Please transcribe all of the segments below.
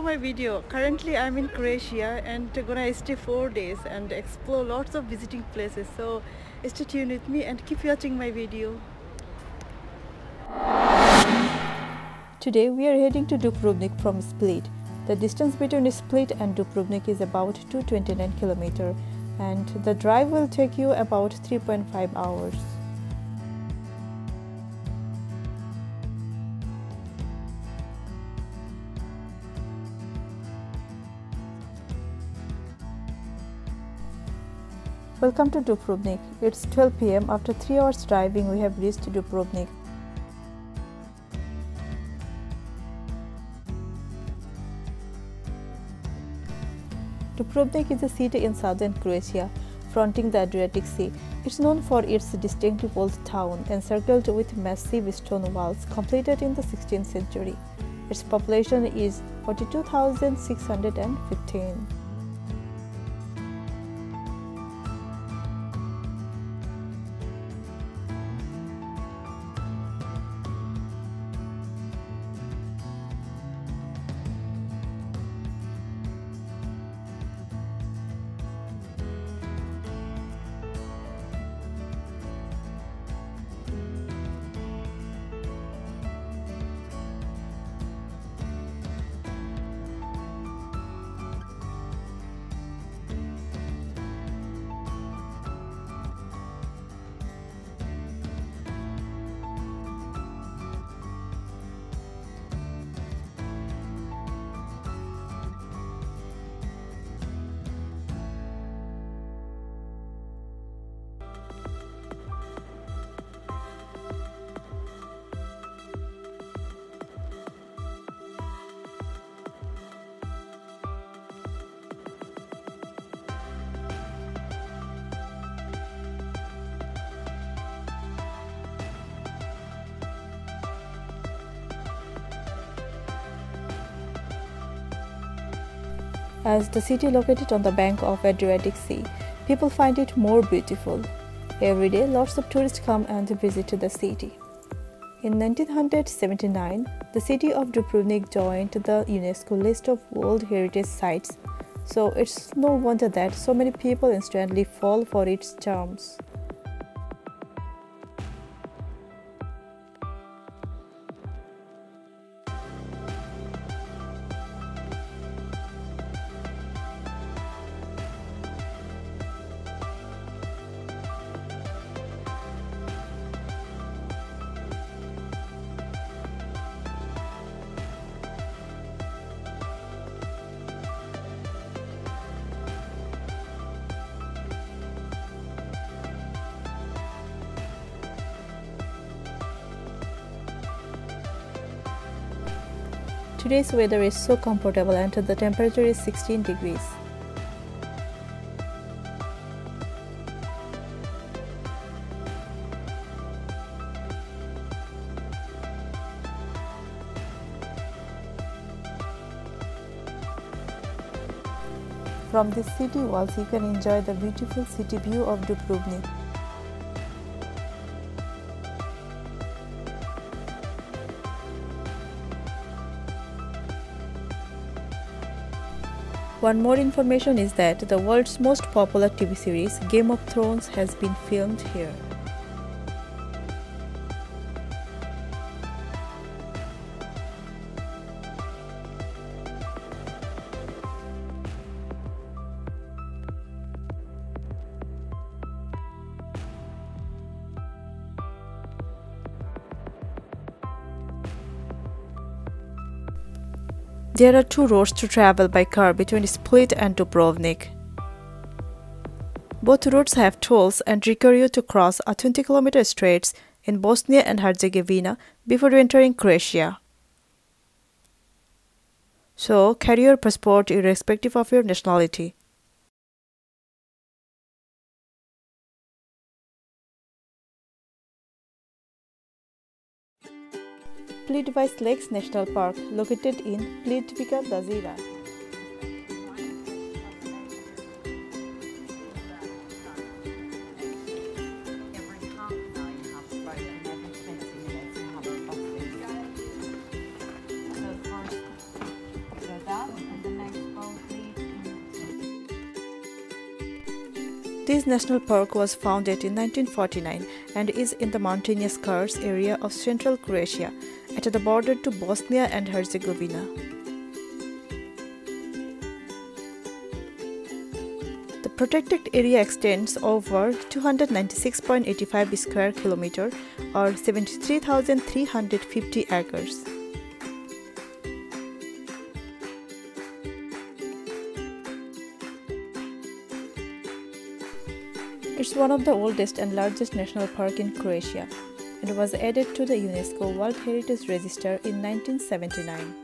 my video. Currently I'm in Croatia and gonna stay 4 days and explore lots of visiting places. So stay tuned with me and keep watching my video. Today we are heading to Dubrovnik from Split. The distance between Split and Dubrovnik is about 229 km and the drive will take you about 3.5 hours. Welcome to Dubrovnik. It's 12 p.m. After 3 hours driving, we have reached Dubrovnik. Dubrovnik is a city in southern Croatia, fronting the Adriatic Sea. It's known for its distinctive old town, encircled with massive stone walls completed in the 16th century. Its population is 42,615. As the city located on the bank of Adriatic Sea, people find it more beautiful. Every day, lots of tourists come and visit the city. In 1979, the city of Dubrovnik joined the UNESCO list of World Heritage Sites, so it's no wonder that so many people instantly fall for its charms. Today's weather is so comfortable and the temperature is 16 degrees. From these city walls, you can enjoy the beautiful city view of Dubrovnik. One more information is that the world's most popular TV series, Game of Thrones, has been filmed here. There are two roads to travel by car between Split and Dubrovnik. Both roads have tolls and require you to cross a 20-kilometer stretch in Bosnia and Herzegovina before entering Croatia. So, carry your passport irrespective of your nationality. Plitvice Lakes National Park, located in Plitvica Zazira. This national park was founded in 1949 and is in the mountainous Kars area of central Croatia, at the border to Bosnia and Herzegovina. The protected area extends over 296.85 square kilometer or 73,350 acres. It's one of the oldest and largest national park in Croatia and was added to the UNESCO World Heritage Register in 1979.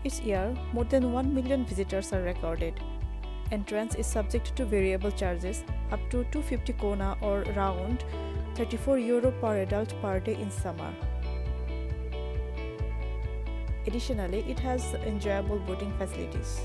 Each year, more than 1 million visitors are recorded. Entrance is subject to variable charges up to 250 krona or around €34 per adult per day in summer. Additionally, it has enjoyable boating facilities.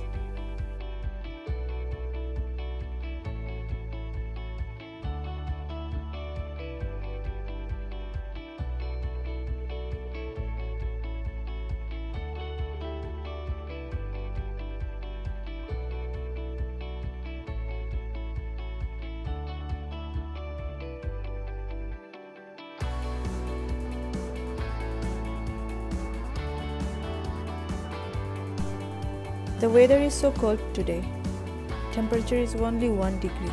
The weather is so cold today. Temperature is only 1 degree.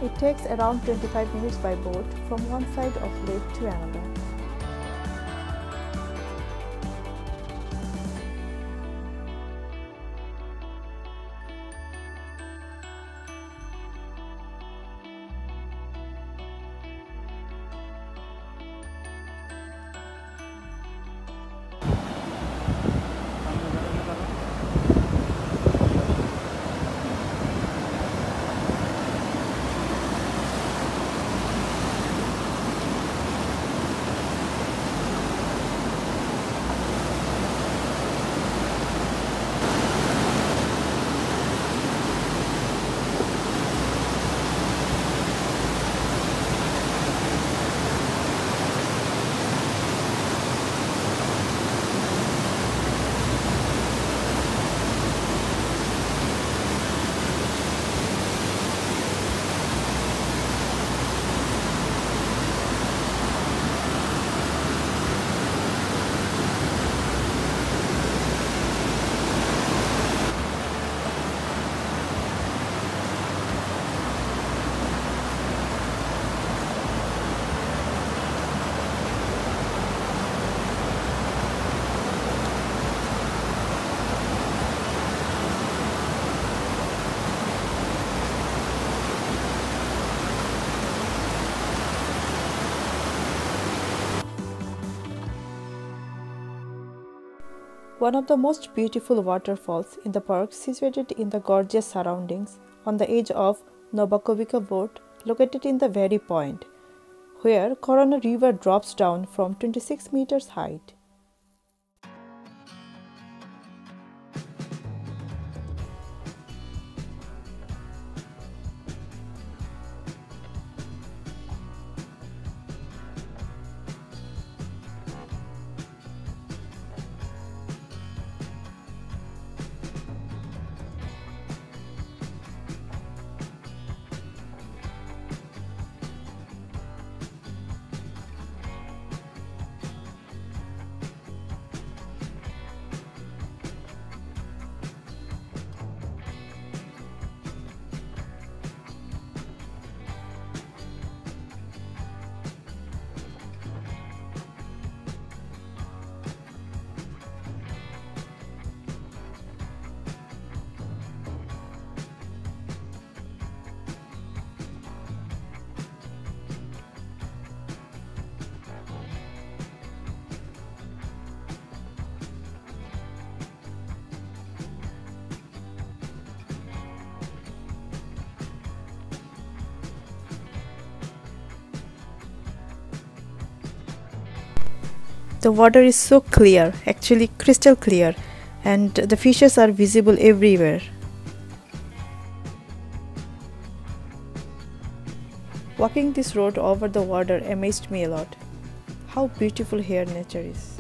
It takes around 25 minutes by boat from one side of lake to another. One of the most beautiful waterfalls in the park, situated in the gorgeous surroundings on the edge of Novakovica Boat, located in the very point where Corona River drops down from 26 meters height. The water is so clear, actually crystal clear, and the fishes are visible everywhere. Walking this road over the water amazed me a lot. How beautiful here nature is.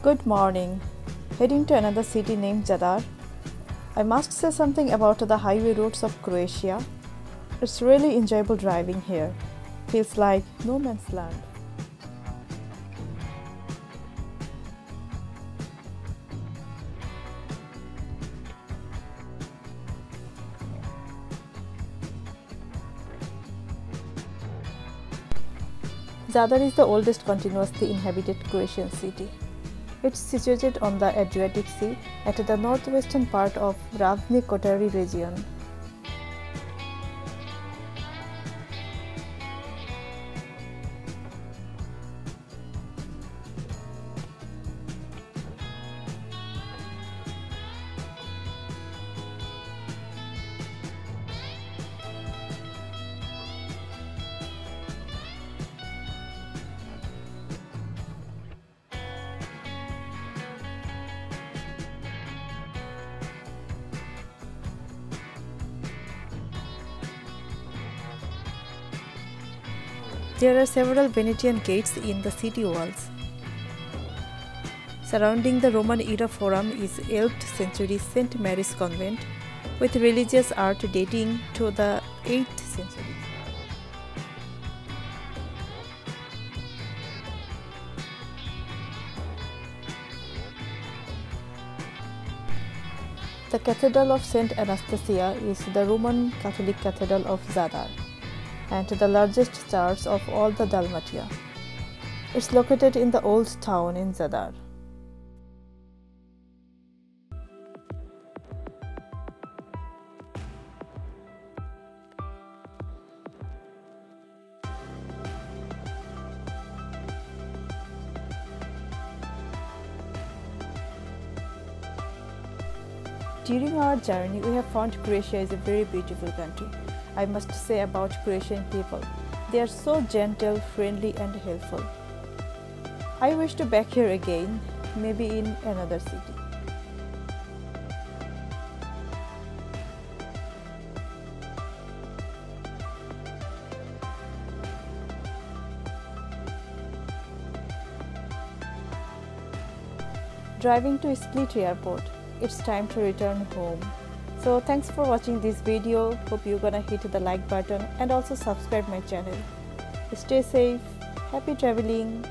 Good morning. Heading to another city named Zadar. I must say something about the highway roads of Croatia. It's really enjoyable driving here. Feels like no man's land. Zadar is the oldest continuously inhabited Croatian city. It's situated on the Adriatic Sea at the northwestern part of Branimir region. There are several Venetian gates in the city walls. Surrounding the Roman-era forum is 8th century St. Mary's Convent with religious art dating to the 8th century. The Cathedral of St. Anastasia is the Roman Catholic Cathedral of Zadar and the largest church of all the Dalmatia. It's located in the old town in Zadar. During our journey, we have found Croatia is a very beautiful country. I must say about Croatian people. They are so gentle, friendly and helpful. I wish to back here again, maybe in another city. Driving to Split Airport. It's time to return home. So thanks for watching this video. Hope you're gonna hit the like button and also subscribe my channel. Stay safe, happy traveling.